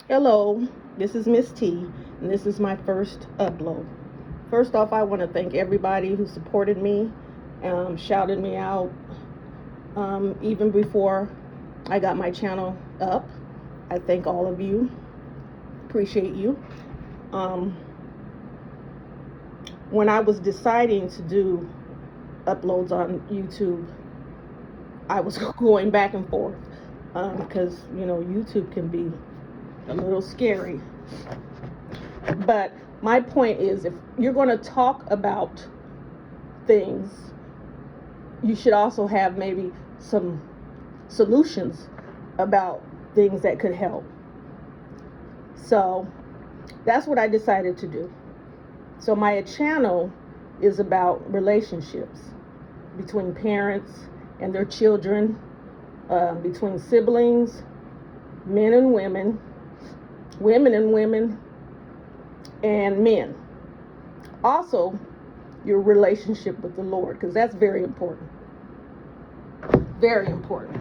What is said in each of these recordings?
Hello, this is Miss T, and this is my first upload. First off, I want to thank everybody who supported me, shouted me out, even before I got my channel up. I thank all of you. Appreciate you. Um, when I was deciding to do uploads on YouTube, I was going back and forth because, YouTube can be a little scary. But my point is, if you're going to talk about things, you should also have maybe some solutions about things that could help. So that's what I decided to do. So my channel is about relationships between parents and their children, between siblings, men and women, women and women, and men. Also, your relationship with the Lord, because that's very important. Very important.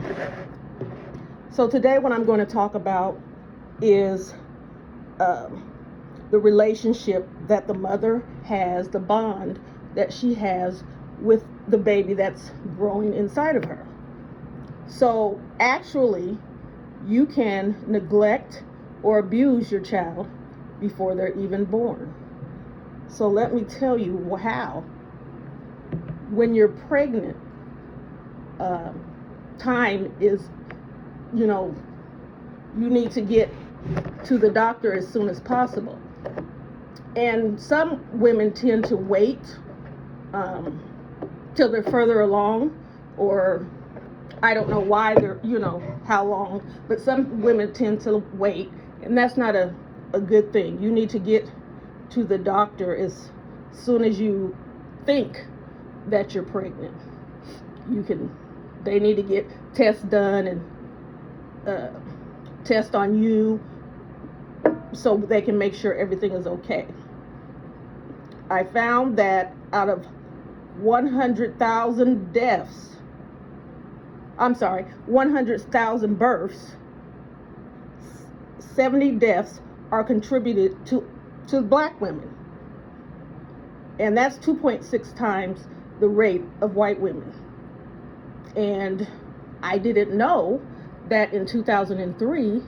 So today what I'm going to talk about is the relationship that the mother has, the bond that she has with the baby that's growing inside of her. So actually, you can neglect or abuse your child before they're even born. So let me tell you how. When you're pregnant, time is, you need to get to the doctor as soon as possible. And some women tend to wait till they're further along, or I don't know why they're, how long, but some women tend to wait, and that's not a good thing. You need to get to the doctor as soon as you think that you're pregnant. They need to get tests done and test on you so they can make sure everything is okay. I found that out of 100,000 deaths, 100,000 births, 70 deaths are contributed to black women. And that's 2.6 times the rate of white women. And I didn't know that in 2003,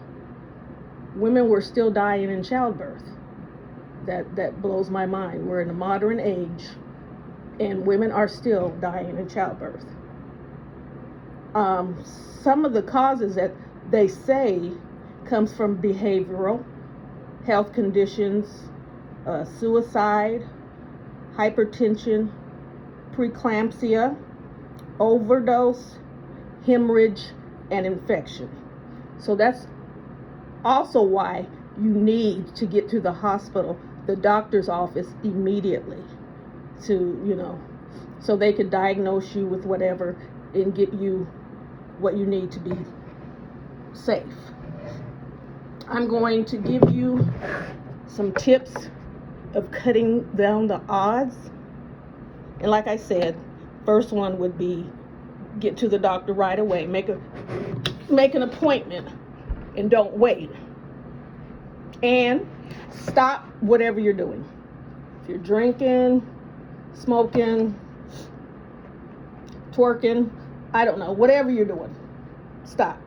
women were still dying in childbirth. That blows my mind. We're in a modern age, and women are still dying in childbirth. Some of the causes that they say comes from behavioral health conditions, suicide, hypertension, preeclampsia, overdose, hemorrhage, and infection. So that's also why you need to get to the hospital, the doctor's office, immediately to, so they can diagnose you with whatever and get you what you need to be safe. I'm going to give you some tips of cutting down the odds. And like I said, first one would be get to the doctor right away. Make an appointment and don't wait. And stop whatever you're doing. If you're drinking, smoking, twerking, I don't know, whatever you're doing, stop.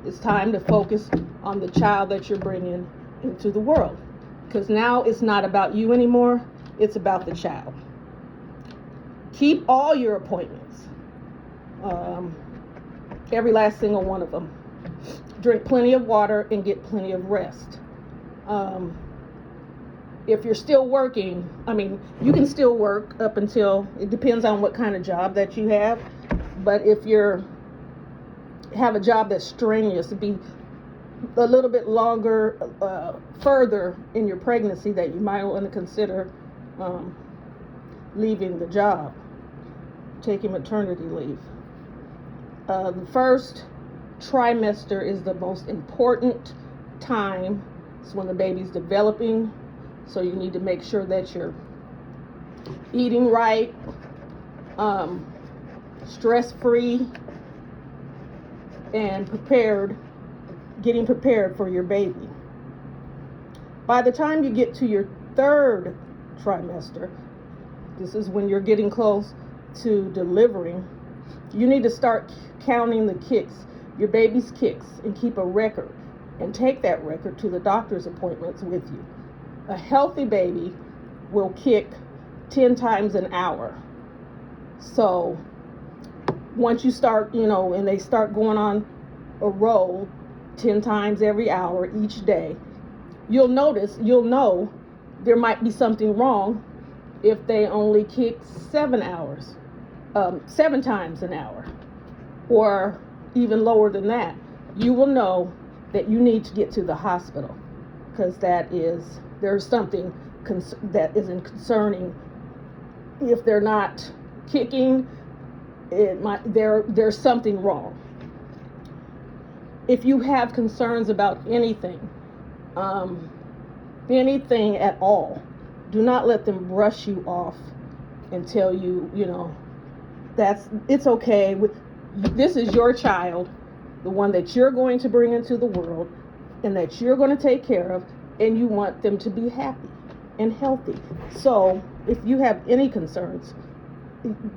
It's time to focus on the child that you're bringing into the world. Because now it's not about you anymore, it's about the child. Keep all your appointments, every last single one of them. Drink plenty of water and get plenty of rest. If you're still working, you can still work up until, it depends on what kind of job that you have, but if you're have a job that's strenuous, it'd be a little bit longer, further in your pregnancy, that you might want to consider leaving the job, taking maternity leave. The first trimester is the most important time. It's when the baby's developing, so you need to make sure that you're eating right, stress-free, and getting prepared for your baby. By the time you get to your third trimester, this is when you're getting close to delivering, you need to start counting the kicks, your baby's kicks, and keep a record, and take that record to the doctor's appointments with you. A healthy baby will kick 10 times an hour. So once you start, and they start going on a roll 10 times every hour each day, you'll know there might be something wrong if they only kick 7 times an hour, or even lower than that. You will know that you need to get to the hospital, because there's something that isn't concerning. If they're not kicking, there's something wrong. If you have concerns about anything at all, do not let them brush you off and tell you, it's okay. This is your child, the one that you're going to bring into the world and that you're going to take care of, and you want them to be happy and healthy. So if you have any concerns,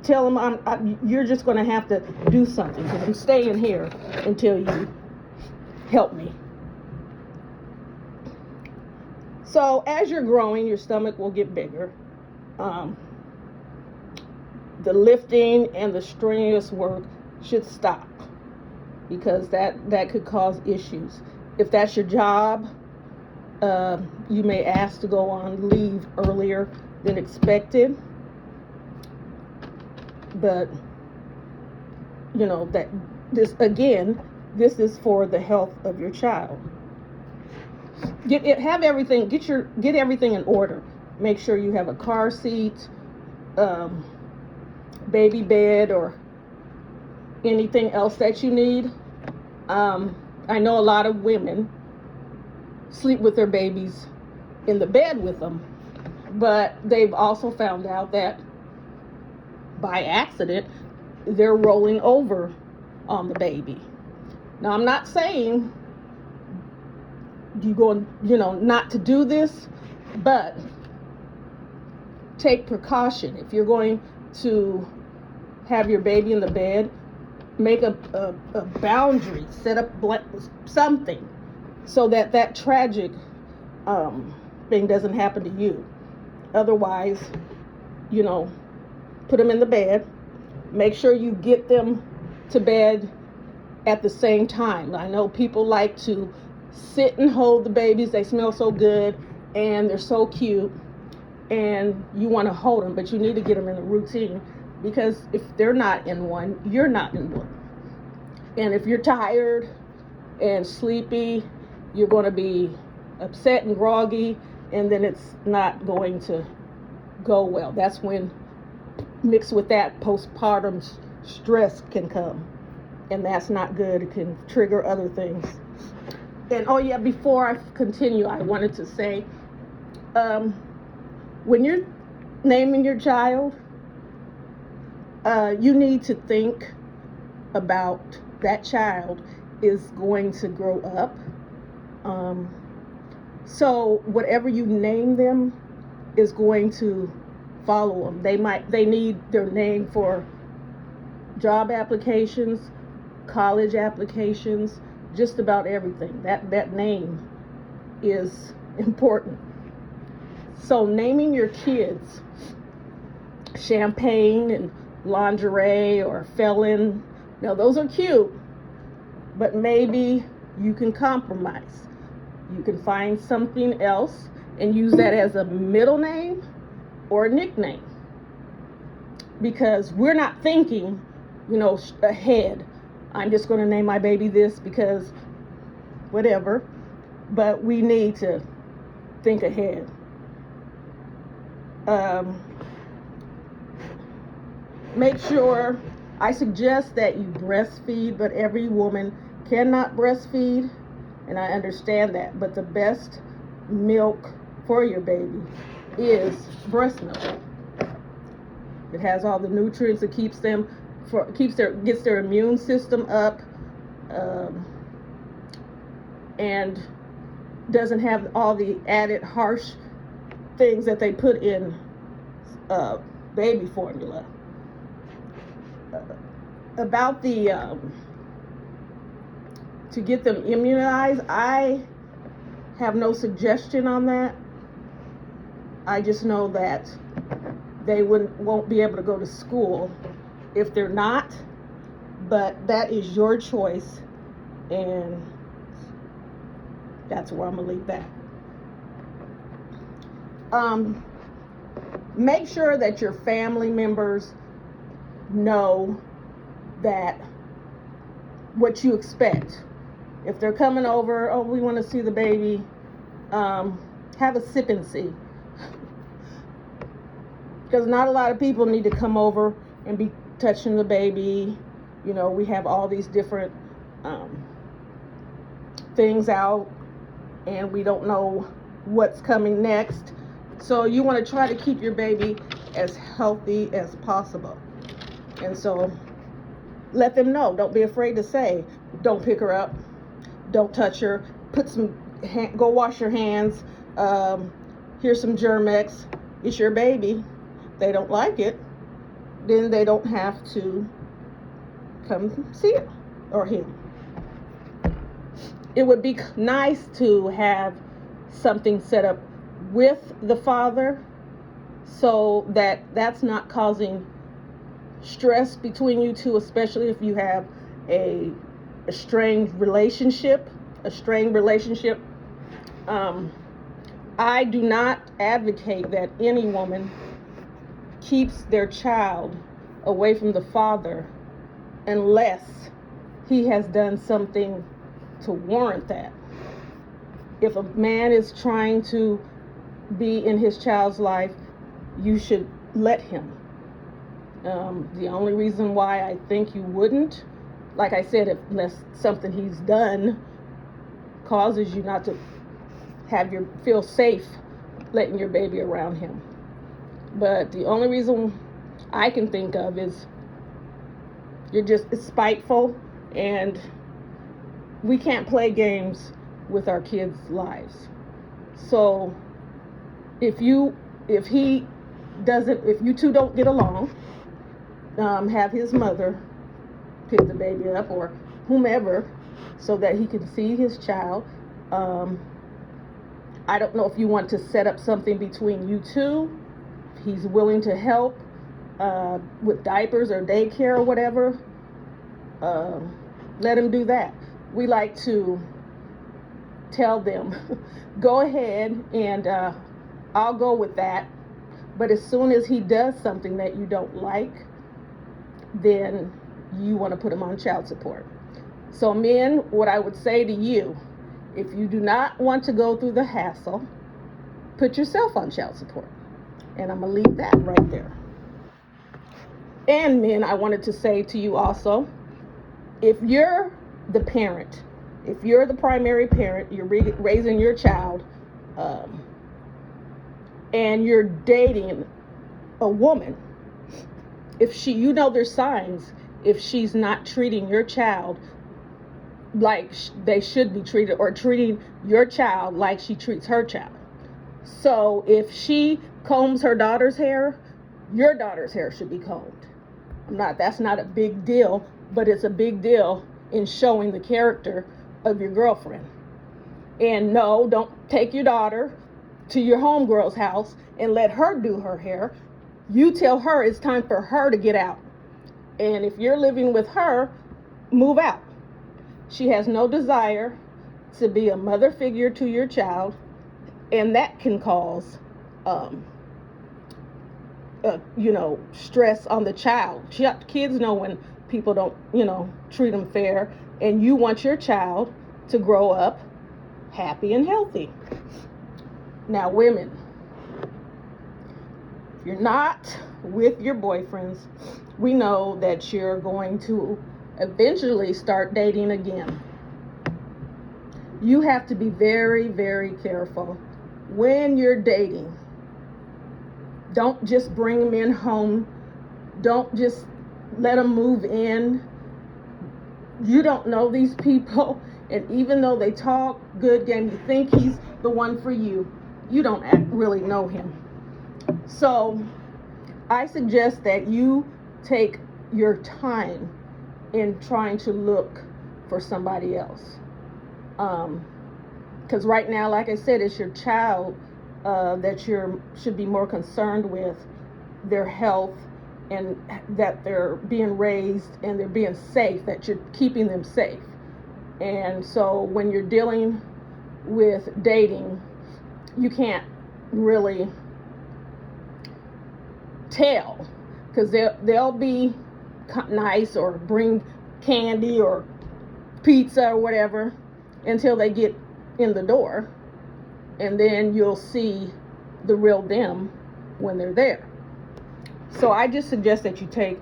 tell them you're just going to have to do something, because I'm staying here until you help me. So as you're growing, your stomach will get bigger. The lifting and the strenuous work should stop, because that could cause issues. If that's your job, you may ask to go on leave earlier than expected. But that this is for the health of your child. Get everything in order. Make sure you have a car seat, baby bed, or anything else that you need. I know a lot of women sleep with their babies in the bed with them, but they've also found out that by accident they're rolling over on the baby. Now, I'm not saying not to do this, but take precaution. If you're going to have your baby in the bed, make a boundary, set up something so that tragic thing doesn't happen to you. Otherwise, put them in the bed. Make sure you get them to bed at the same time. I know people like to sit and hold the babies. They smell so good and they're so cute, and you want to hold them, but you need to get them in a routine, because if they're not in one, you're not in one. And if you're tired and sleepy, you're going to be upset and groggy, and then it's not going to go well. That's when, mixed with that, postpartum stress can come, and that's not good. It can trigger other things. And before I continue, I wanted to say, when you're naming your child, you need to think about that child is going to grow up. So whatever you name them is going to follow them. They need their name for job applications, college applications, just about everything. That name is important. So naming your kids Champagne and Lingerie or Felon, now those are cute, but maybe you can compromise. You can find something else and use that as a middle name or a nickname, because we're not thinking, ahead. I'm just going to name my baby this because whatever, but we need to think ahead. Make sure, I suggest that you breastfeed, but every woman cannot breastfeed, and I understand that, but the best milk for your baby is breast milk. It has all the nutrients. It gets their immune system up, and doesn't have all the added harsh things that they put in baby formula. About the to get them immunized, I have no suggestion on that. I just know that they won't be able to go to school if they're not, but that is your choice, and that's where I'm gonna leave that. Make sure that your family members know that what you expect. If they're coming over, oh, we want to see the baby, have a sip and see. Because not a lot of people need to come over and be touching the baby. You know, we have all these different things out, and we don't know what's coming next. So you want to try to keep your baby as healthy as possible. And so let them know. Don't be afraid to say, don't pick her up, don't touch her, go wash your hands, here's some Germ-X, it's your baby. They don't like it, then they don't have to come see it or him. It would be nice to have something set up with the father so that that's not causing stress between you two, especially if you have a strained relationship. I do not advocate that any woman keeps their child away from the father unless he has done something to warrant that. If a man is trying to be in his child's life, you should let him. The only reason why I think you wouldn't, like I said, unless something he's done causes you not to feel safe letting your baby around him. But the only reason I can think of is you're just spiteful, and we can't play games with our kids' lives. So if you two don't get along, have his mother pick the baby up or whomever so that he can see his child. I don't know if you want to set up something between you two. If he's willing to help with diapers or daycare or whatever, let him do that. We like to tell them, go ahead and I'll go with that. But as soon as he does something that you don't like, then you want to put him on child support. So men, what I would say to you, if you do not want to go through the hassle, put yourself on child support. And I'm going to leave that right there. And men, I wanted to say to you also, if you're the parent, if you're the primary parent, you're raising your child, and you're dating a woman, if there's signs, if she's not treating your child like they should be treated, or treating your child like she treats her child. So if she combs her daughter's hair, your daughter's hair should be combed. That's not a big deal, but it's a big deal in showing the character of your girlfriend. And no, don't take your daughter to your homegirl's house and let her do her hair. You tell her it's time for her to get out. And if you're living with her, move out. She has no desire to be a mother figure to your child, and that can cause stress on the child. Kids know when people don't, treat them fair, and you want your child to grow up happy and healthy. Now, women, if you're not with your boyfriends, we know that you're going to eventually start dating again. You have to be very, very careful when you're dating. Don't just bring them in home. Don't just let them move in. You don't know these people, And even though they talk good game, you think he's the one for you, you don't really know him. So I suggest that you take your time in trying to look for somebody else. Because right now, like I said, it's your child that should be more concerned with their health, and that they're being raised and they're being safe, that you're keeping them safe. And so when you're dealing with dating, you can't really tell, because they'll be nice or bring candy or pizza or whatever until they get in the door, and then you'll see the real them when they're there. So I just suggest that you take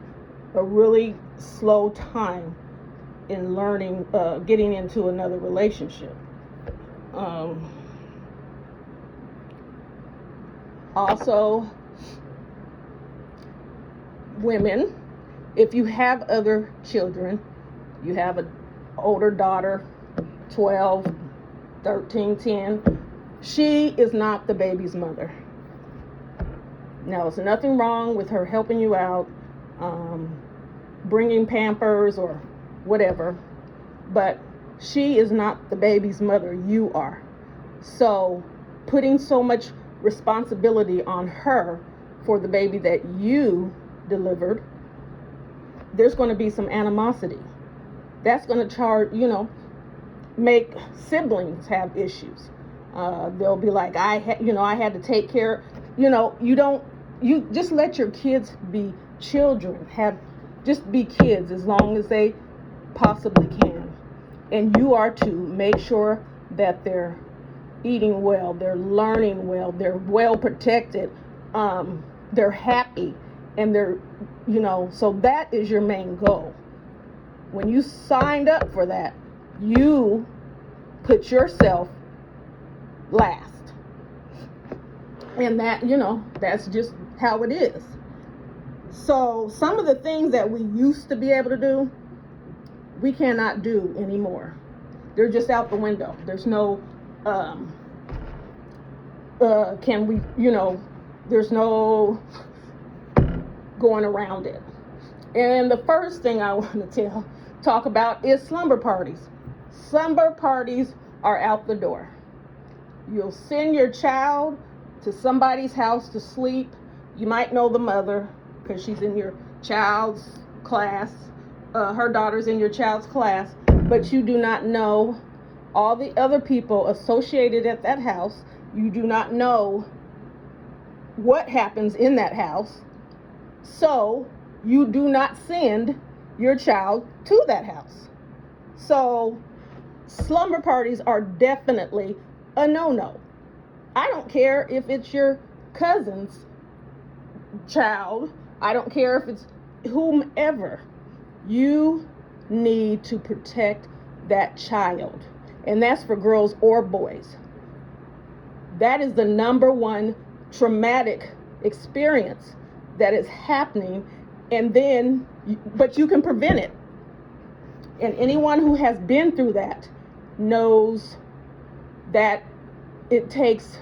a really slow time in learning, getting into another relationship. Also, women, if you have other children, you have an older daughter, 12, 13, 10, she is not the baby's mother. Now, there's nothing wrong with her helping you out, bringing Pampers or whatever, but she is not the baby's mother, you are. So putting so much responsibility on her for the baby that you delivered, there's going to be some animosity. That's going to make siblings have issues. They'll be like, I had to take care. You just let your kids be children. Just be kids as long as they possibly can. And you are to make sure that they're eating well, they're learning well, they're well protected, they're happy, and so that is your main goal. When you signed up for that, you put yourself last. And that's just how it is. So some of the things that we used to be able to do, we cannot do anymore. They're just out the window. There's no, there's no going around it. And the first thing I want to talk about is slumber parties. Slumber parties are out the door. You'll send your child to somebody's house to sleep. You might know the mother because she's in your child's class. Her daughter's in your child's class, but you do not know all the other people associated at that house. You do not know what happens in that house. So you do not send your child to that house. So slumber parties are definitely a no-no. I don't care if it's your cousin's child. I don't care if it's whomever. You need to protect that child. And that's for girls or boys. That is the number one traumatic experience that is happening, but you can prevent it. And anyone who has been through that knows that it takes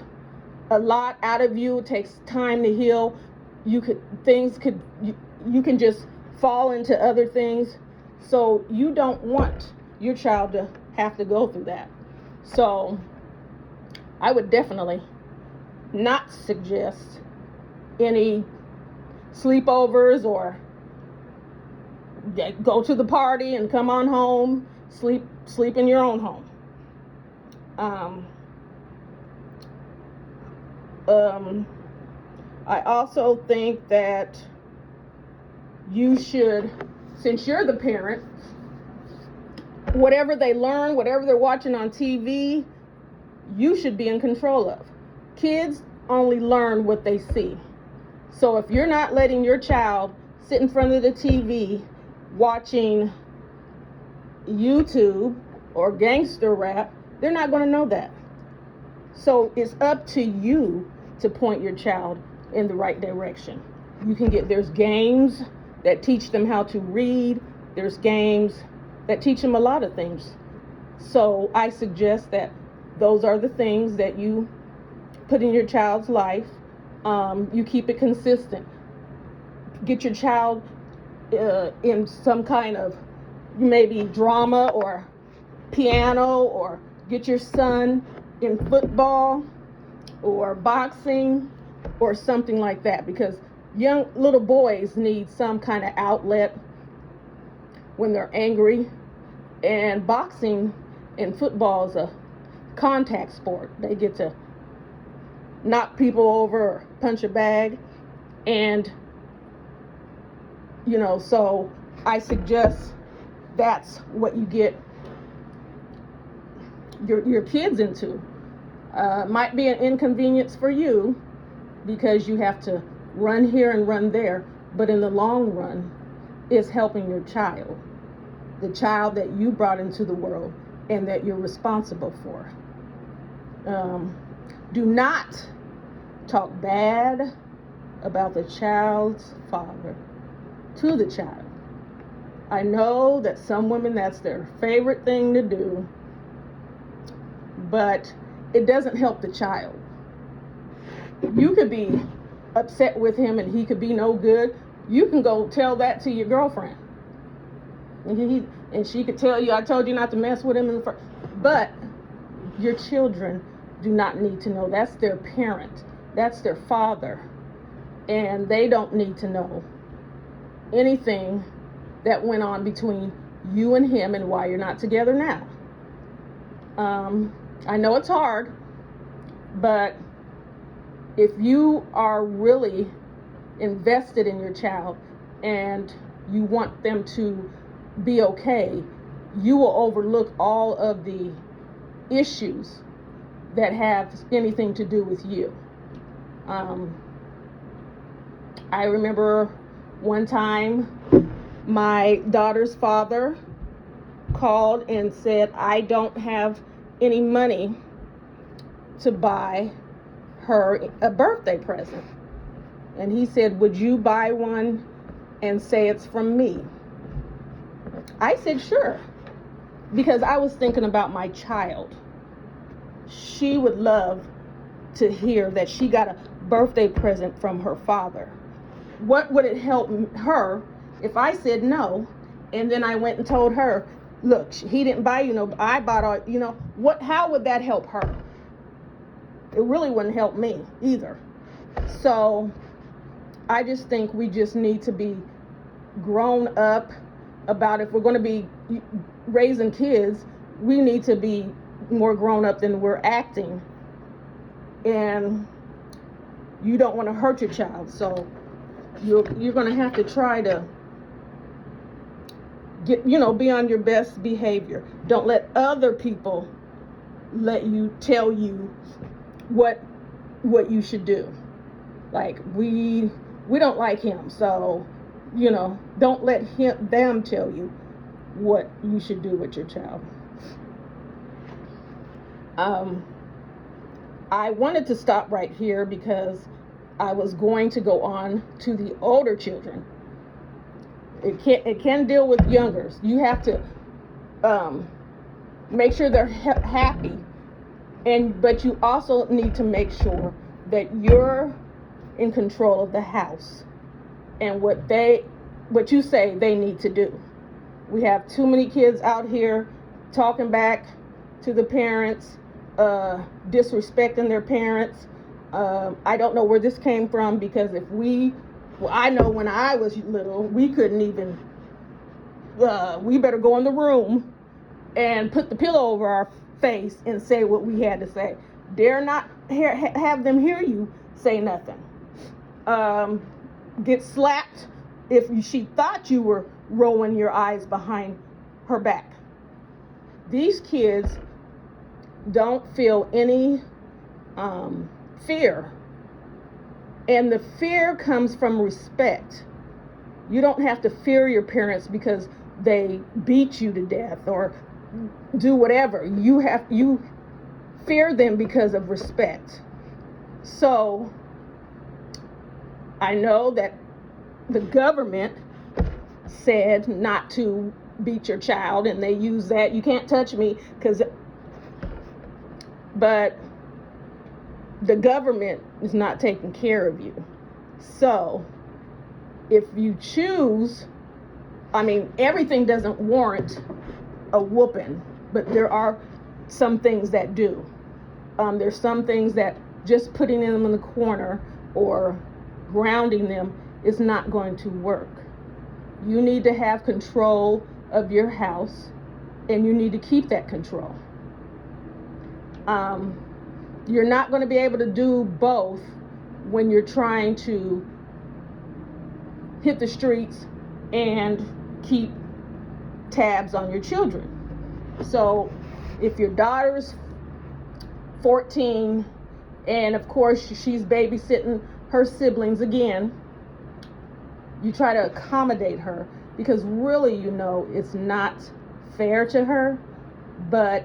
a lot out of you. It takes time to heal. You can just fall into other things. So you don't want your child to have to go through that. So I would definitely not suggest any sleepovers or go to the party and come on home, sleep in your own home. I also think that you should, since you're the parent, whatever they learn, whatever they're watching on TV, you should be in control of. Kids only learn what they see. So if you're not letting your child sit in front of the TV watching YouTube or gangster rap, they're not going to know that. So it's up to you to point your child in the right direction. There's games that teach them how to read. There's games that teach them a lot of things. So I suggest that those are the things that you put in your child's life. You keep it consistent. Get your child in some kind of maybe drama or piano, or get your son in football or boxing or something like that, because young little boys need some kind of outlet when they're angry. And boxing and football is a contact sport. They get to knock people over or punch a bag. And so I suggest that's what you get your kids into. Might be an inconvenience for you because you have to run here and run there, but in the long run, it's helping your child, the child that you brought into the world and that you're responsible for. Do not talk bad about the child's father to the child. I know that some women, that's their favorite thing to do, but it doesn't help the child. You could be upset with him and he could be no good. You can go tell that to your girlfriend. And she could tell you, I told you not to mess with him in the first. But your children do not need to know. That's their parent. That's their father. And they don't need to know anything that went on between you and him and why you're not together now. I know it's hard, but if you are really invested in your child and you want them to be okay, you will overlook all of the issues that have anything to do with you. I remember one time my daughter's father called and said, I don't have any money to buy her a birthday present. And he said, would you buy one and say it's from me? I said, sure, because I was thinking about my child. She would love to hear that she got a birthday present from her father. What would it help her if I said no, and then I went and told her, look, he didn't buy you no, I bought all, how would that help her? It really wouldn't help me either. So I just think we just need to be grown up about, if we're going to be raising kids, we need to be more grown up than we're acting. And you don't want to hurt your child, so you're going to have to try to be on your best behavior. Don't let other people tell you what you should do. Like, we don't like him, so don't let them tell you what you should do with your child. I wanted to stop right here because I was going to go on to the older children. It can deal with youngers. You have to make sure they're happy, but you also need to make sure that you're in control of the house and what you say they need to do. We have too many kids out here talking back to the parents, disrespecting their parents. I don't know where this came from, because I know when I was little, we couldn't even, we better go in the room and put the pillow over our face and say what we had to say. Dare not have them hear you say nothing. Get slapped if she thought you were rolling your eyes behind her back. These kids don't feel any fear. And the fear comes from respect. You don't have to fear your parents because they beat you to death or do whatever. You fear them because of respect. So I know that the government said not to beat your child, and they use that, you can't touch me, but the government is not taking care of you. So if you choose, everything doesn't warrant a whooping, but there are some things that do. There's some things that just putting them in the corner or grounding them is not going to work. You need to have control of your house, and you need to keep that control. You're not going to be able to do both when you're trying to hit the streets and keep tabs on your children. So if your daughter's 14 and of course she's babysitting her siblings again, you try to accommodate her, because really it's not fair to her, but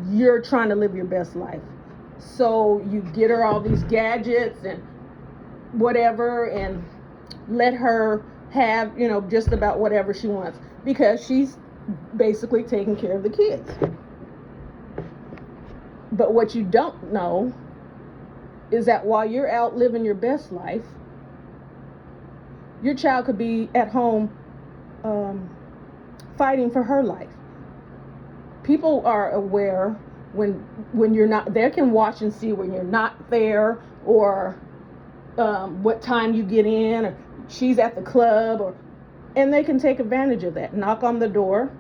you're trying to live your best life. So you get her all these gadgets and whatever, and let her have just about whatever she wants, because she's basically taking care of the kids. But what you don't know is that while you're out living your best life, your child could be at home fighting for her life. People are aware when you're not, they can watch and see when you're not there, or what time you get in, or she's at the club, and they can take advantage of that, knock on the door,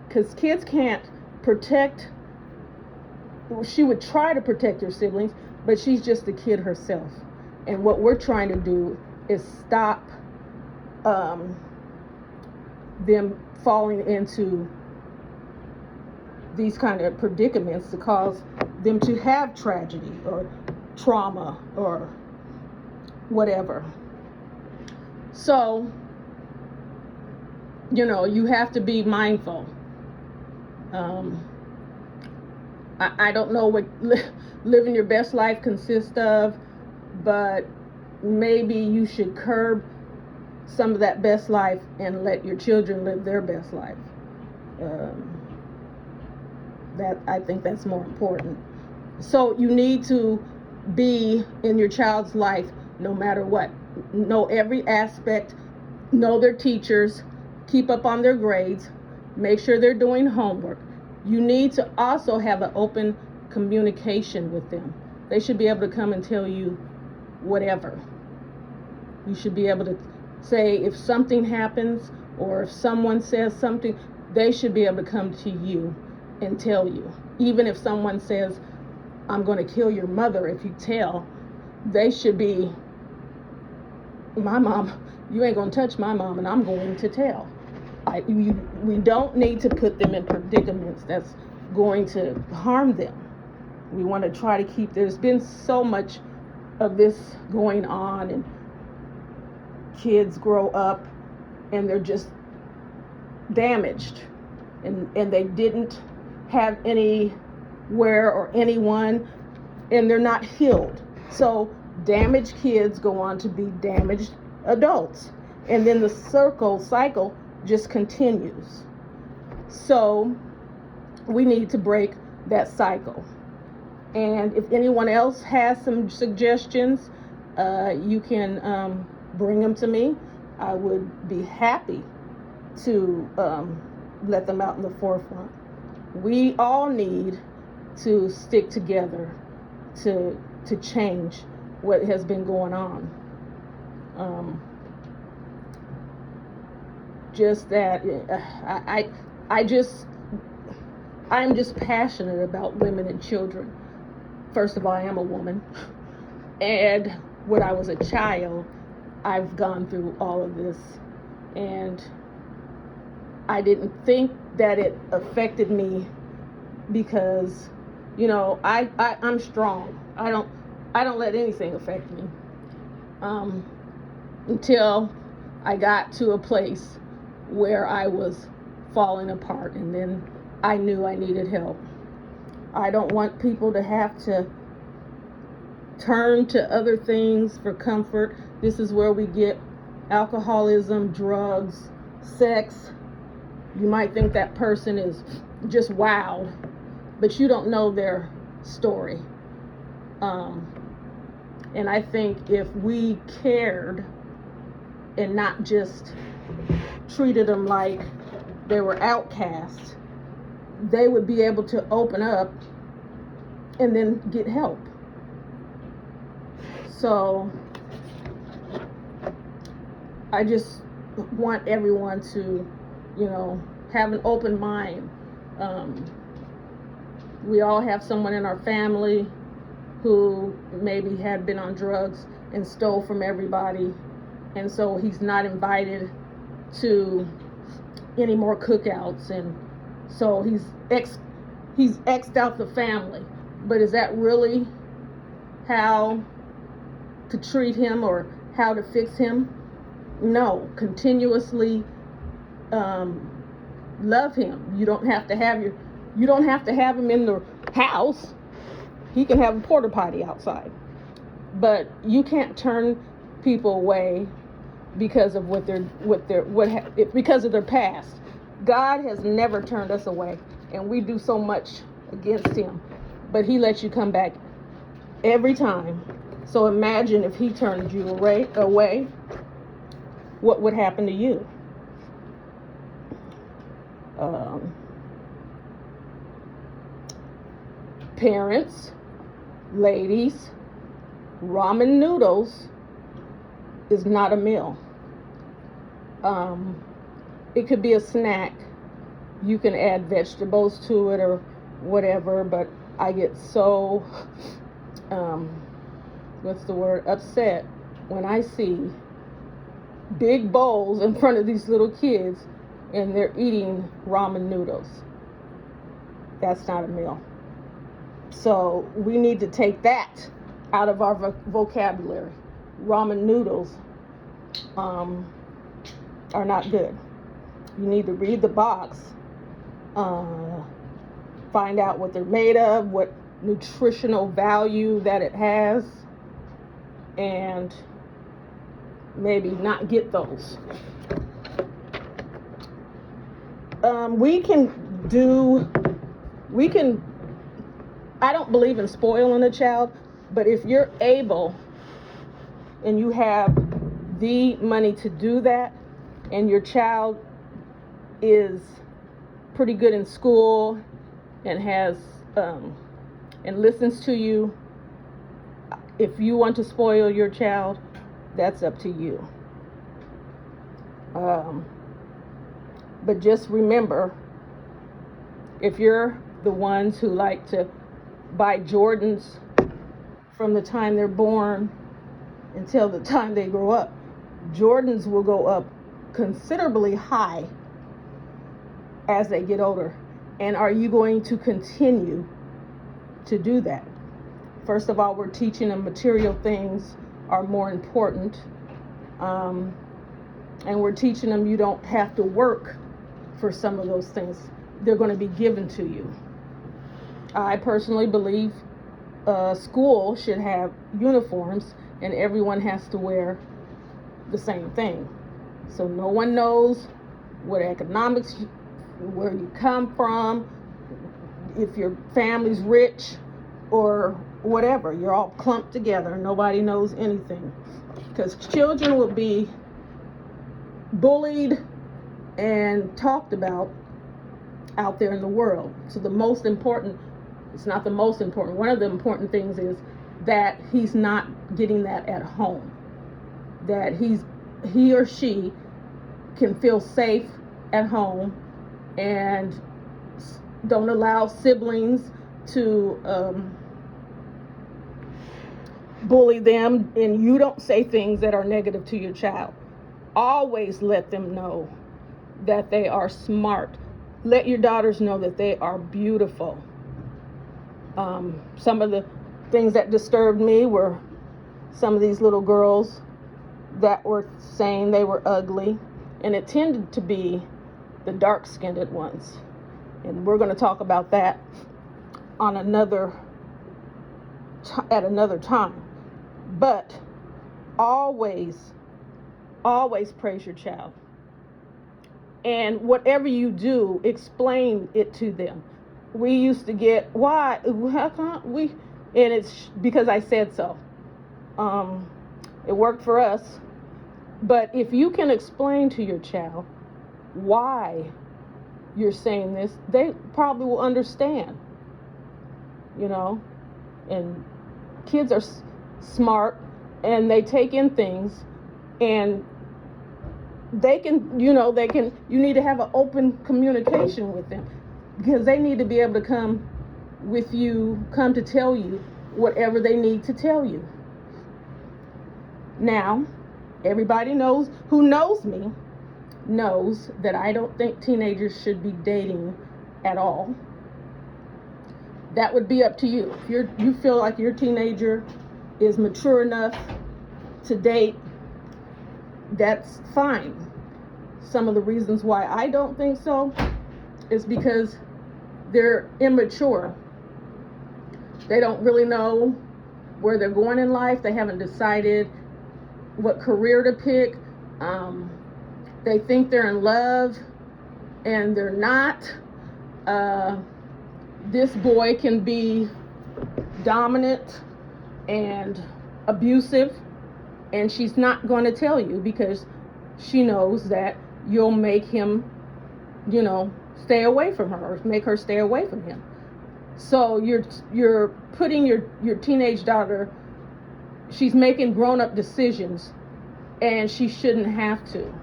because kids can't protect. She would try to protect her siblings, but she's just a kid herself. And what we're trying to do is stop them falling into these kind of predicaments to cause them to have tragedy or trauma or whatever. So, you have to be mindful. I don't know what living your best life consists of, but maybe you should curb some of that best life and let your children live their best life. I think that's more important. So you need to be in your child's life no matter what. Know every aspect, know their teachers, keep up on their grades, make sure they're doing homework. You need to also have an open communication with them. They should be able to come and tell you whatever. You should be able to say if something happens, or if someone says something, they should be able to come to you and tell you. Even if someone says, I'm going to kill your mother if you tell, they should be, my mom, you ain't going to touch my mom, and I'm going to tell. We don't need to put them in predicaments that's going to harm them. We want to try to keep, there's been so much of this going on, and kids grow up and they're just damaged, and they didn't have anywhere or anyone, and they're not healed. So damaged kids go on to be damaged adults, and then the cycle just continues. So we need to break that cycle. And if anyone else has some suggestions, you can bring them to me. I would be happy to let them out in the forefront. We all need to stick together to change what has been going on. Just that I'm just passionate about women and children. First of all, I am a woman, and when I was a child, I've gone through all of this, and I didn't think that it affected me, because I'm strong. I don't let anything affect me until I got to a place where I was falling apart, and then I knew I needed help. I don't want people to have to turn to other things for comfort. This is where we get alcoholism, drugs, sex, You might think that person is just wild, but you don't know their story. And I think if we cared and not just treated them like they were outcasts, they would be able to open up and then get help. So I just want everyone to, have an open mind. We all have someone in our family who maybe had been on drugs and stole from everybody, and so he's not invited to any more cookouts, and so he's X'd out the family. But is that really how to treat him or how to fix him? No. Continuously love him. You don't have to have him in the house. He can have a porta potty outside. But you can't turn people away because of because of their past. God has never turned us away, and we do so much against him, but he lets you come back every time. So imagine if he turned you away, what would happen to you? Parents, ladies, ramen noodles is not a meal. It could be a snack. You can add vegetables to it or whatever, but I get so upset when I see big bowls in front of these little kids and they're eating ramen noodles. That's not a meal. So we need to take that out of our vocabulary. Ramen noodles are not good. You need to read the box, find out what they're made of, what nutritional value that it has, and maybe not get those. I don't believe in spoiling a child, but if you're able and you have the money to do that, and your child is pretty good in school and has and listens to you, if you want to spoil your child, that's up to you. But just remember, if you're the ones who like to buy Jordans from the time they're born until the time they grow up, Jordans will go up considerably high as they get older. And are you going to continue to do that? First of all, we're teaching them material things are more important. And we're teaching them you don't have to work for some of those things. They're going to be given to you. I personally believe school should have uniforms and everyone has to wear the same thing. So no one knows what economics, where you come from, if your family's rich or whatever. You're all clumped together. Nobody knows anything. Because children will be bullied and talked about out there in the world. So it's not the most important. One of the important things is that he's not getting that at home. That he or she can feel safe at home and don't allow siblings to bully them, and you don't say things that are negative to your child. Always let them know that they are smart. Let your daughters know that they are beautiful. Some of the things that disturbed me were some of these little girls that were saying they were ugly, and it tended to be the dark-skinned ones. And we're going to talk about that on at another time. But always praise your child. And whatever you do, explain it to them. We used to get, why, how can't we? And it's because I said so. It worked for us. But if you can explain to your child why you're saying this, they probably will understand, you know. And kids are smart, and they take in things, and they can, you need to have an open communication with them, because they need to be able to come to tell you whatever they need to tell you. Now, everybody who knows me knows that I don't think teenagers should be dating at all. That would be up to you. If you feel like your teenager is mature enough to date, that's fine. Some of the reasons why I don't think so is because they're immature. They don't really know where they're going in life. They haven't decided what career to pick. They think they're in love, and they're not. This boy can be dominant and abusive, and she's not going to tell you because she knows that you'll make him, stay away from her, or make her stay away from him. So you're putting your teenage daughter, she's making grown-up decisions, and she shouldn't have to.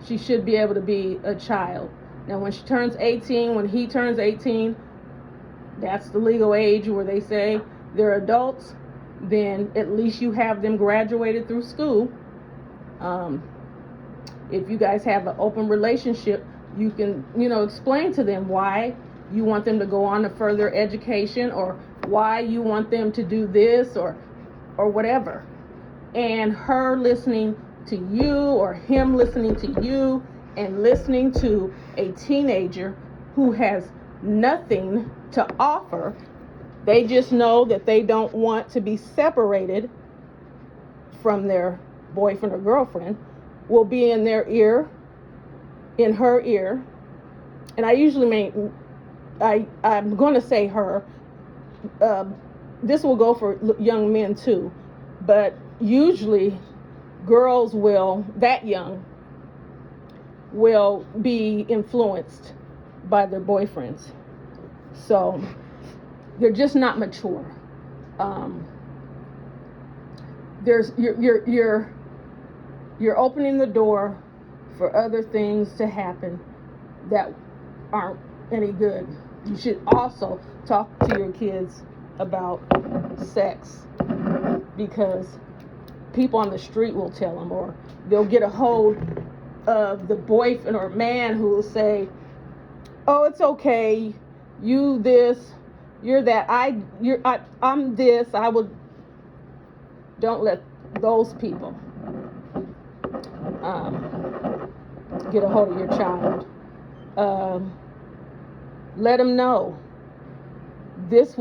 She should be able to be a child. Now, when he turns 18, that's the legal age where they say they're adults, then at least you have them graduated through school. If you guys have an open relationship, you can, explain to them why you want them to go on to further education, or why you want them to do this, or whatever. And her listening to you, or him listening to you, and listening to a teenager who has nothing to offer, they just know that they don't want to be separated from their boyfriend or girlfriend, will be in their ear, in her ear. And I usually mean, I'm going to say her. This will go for young men too, but usually girls that young will be influenced by their boyfriends. So they're just not mature. You're opening the door for other things to happen that aren't any good. You should also talk to your kids about sex, because people on the street will tell them, or they'll get a hold of the boyfriend or man who will say, oh, it's okay, you this, you're that, I'm this, don't let those people get a hold of your child. Let them know this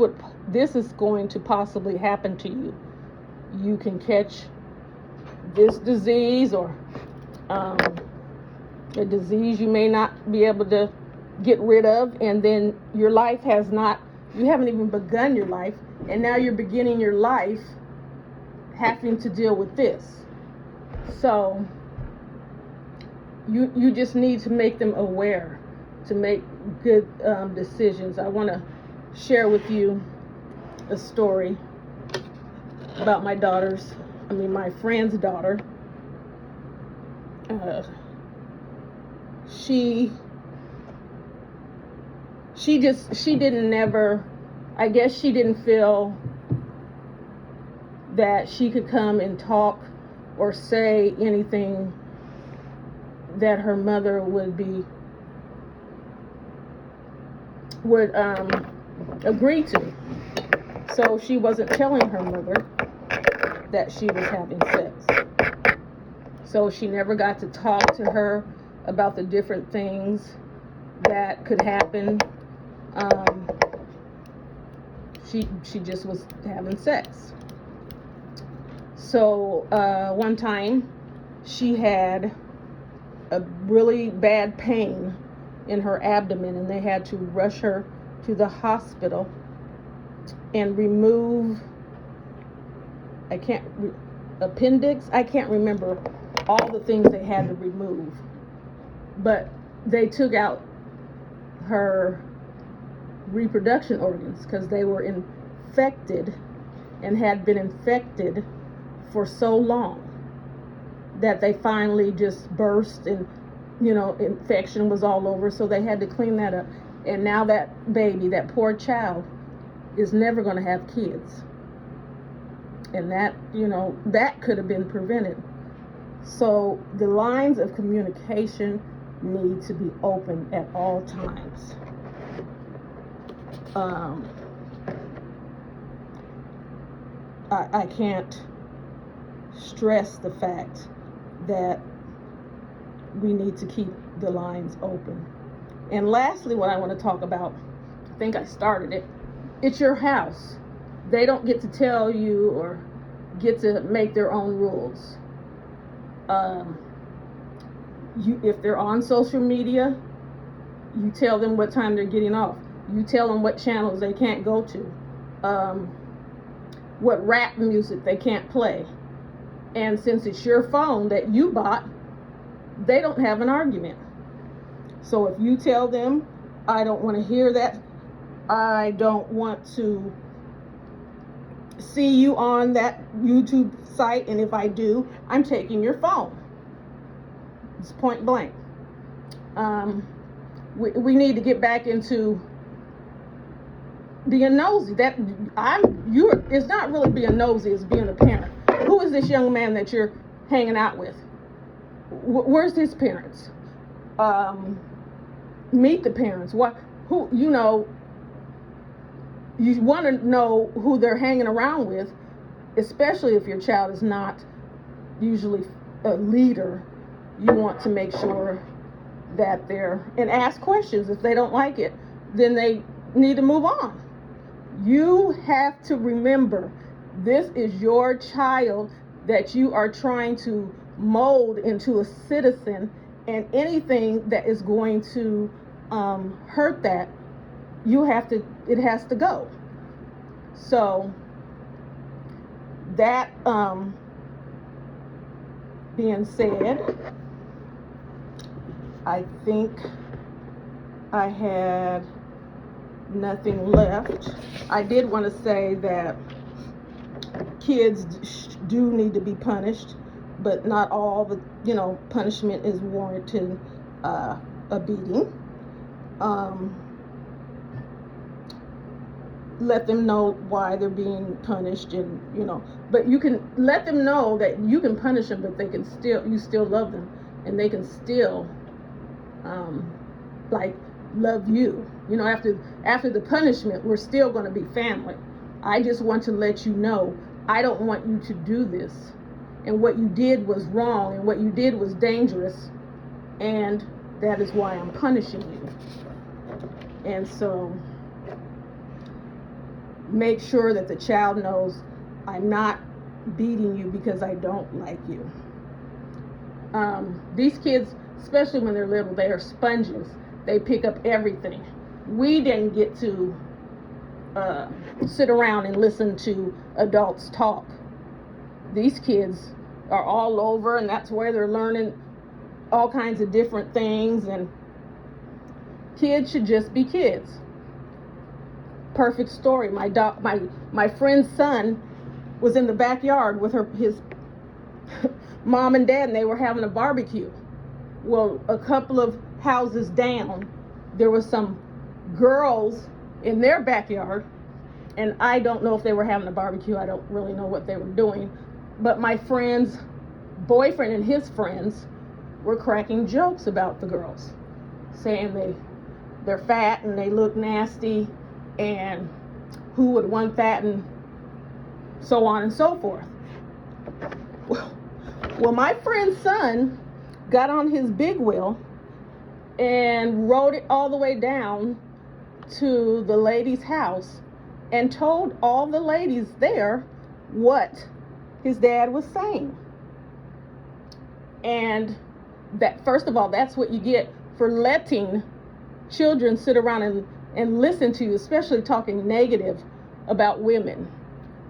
is going to possibly happen to you. You can catch this disease, or a disease you may not be able to get rid of, and then your life you haven't even begun your life, and now you're beginning your life having to deal with this. So you just need to make them aware to make good decisions. I want to share with you a story about my friend's daughter. She didn't feel that she could come and talk or say anything that her mother would agree to. So she wasn't telling her mother that she was having sex. So she never got to talk to her about the different things that could happen. She just was having sex. So one time she had a really bad pain in her abdomen, and they had to rush her to the hospital and remove appendix. I can't remember all the things they had to remove, but they took out her reproduction organs because they were infected and had been infected for so long that they finally just burst, and infection was all over, so they had to clean that up. And now that baby, that poor child, is never going to have kids. And that that could have been prevented. So the lines of communication need to be open at all times. I can't stress the fact that we need to keep the lines open. And lastly, what I want to talk about, I think I started it, it's your house. They don't get to tell you or get to make their own rules. If they're on social media, you tell them what time they're getting off. You tell them what channels they can't go to, what rap music they can't play. And since it's your phone that you bought, they don't have an argument. So if you tell them, I don't want to hear that, I don't want to see you on that YouTube site, and if I do, I'm taking your phone. It's point blank. We need to get back into being nosy. It's not really being nosy, it's being a parent. Who is this young man that you're hanging out with? Where's his parents? Meet the parents. You want to know who they're hanging around with, especially if your child is not usually a leader. You want to make sure that and ask questions. If they don't like it, then they need to move on. You have to remember, this is your child that you are trying to mold into a citizen, and anything that is going to hurt that, it has to go. So that being said, I think I had nothing left. I did want to say that kids do need to be punished, but not all the punishment is warranted a beating. Let them know why they're being punished, and but you can let them know that you can punish them, but you still love them, and they can still love you. After the punishment, we're still going to be family. I just want to let you know, I don't want you to do this, and what you did was wrong, and what you did was dangerous, and that is why I'm punishing you. And so make sure that the child knows, I'm not beating you because I don't like you. These kids, especially when they're little, they are sponges. They pick up everything. We didn't get to sit around and listen to adults talk. These kids are all over, and that's where they're learning all kinds of different things, and kids should just be kids. Perfect story. My friend's son was in the backyard with his mom and dad, and they were having a barbecue. Well, a couple of houses down, there was some girls in their backyard, and I don't know if they were having a barbecue. I don't really know what they were doing, but my friend's boyfriend and his friends were cracking jokes about the girls, saying they're fat and they look nasty, and who would want that, and so on and so forth. Well, my friend's son got on his big wheel and rode it all the way down to the lady's house and told all the ladies there what his dad was saying. And that, first of all, that's what you get for letting children sit around and listen to you, especially talking negative about women.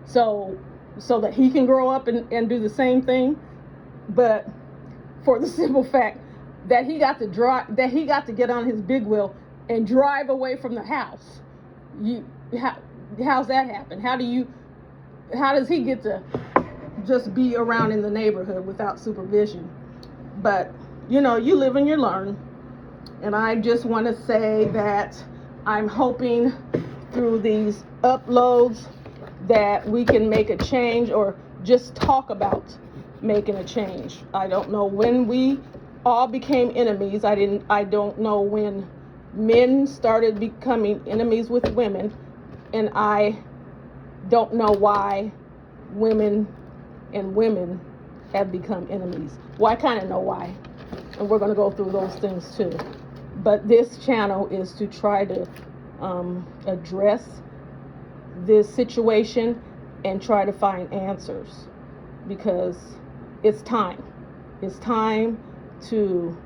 So that he can grow up and do the same thing. But for the simple fact that he got to get on his big wheel and drive away from the house. How's that happen? How does he get to just be around in the neighborhood without supervision? But you live and you learn. And I just want to say that I'm hoping through these uploads that we can make a change, or just talk about making a change. I don't know when we all became enemies. I don't know when men started becoming enemies with women, and I don't know why women and women have become enemies. Well, I kind of know why, and we're going to go through those things too. But this channel is to try to address this situation and try to find answers, because it's time to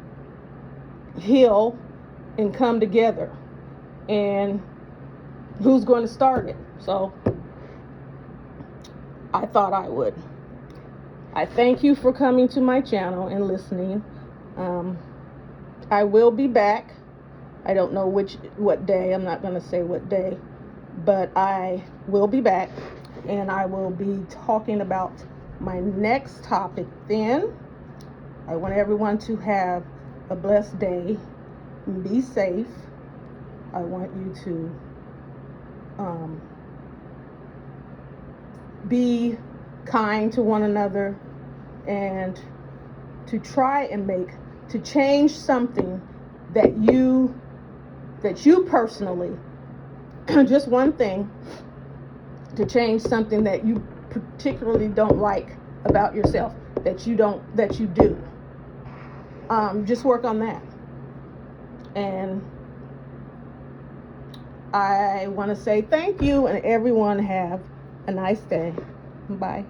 heal and come together. And who's going to start it? So I thought I would. I thank you for coming to my channel and listening. I will be back. I don't know what day. I'm not going to say what day, but I will be back, and I will be talking about my next topic then. I want everyone to have a blessed day. Be safe. I want you to be kind to one another, and to try and to change something that you personally, just one thing, to change something that you particularly don't like about yourself, that you do. Just work on that. And I want to say thank you, and everyone have a nice day. Bye.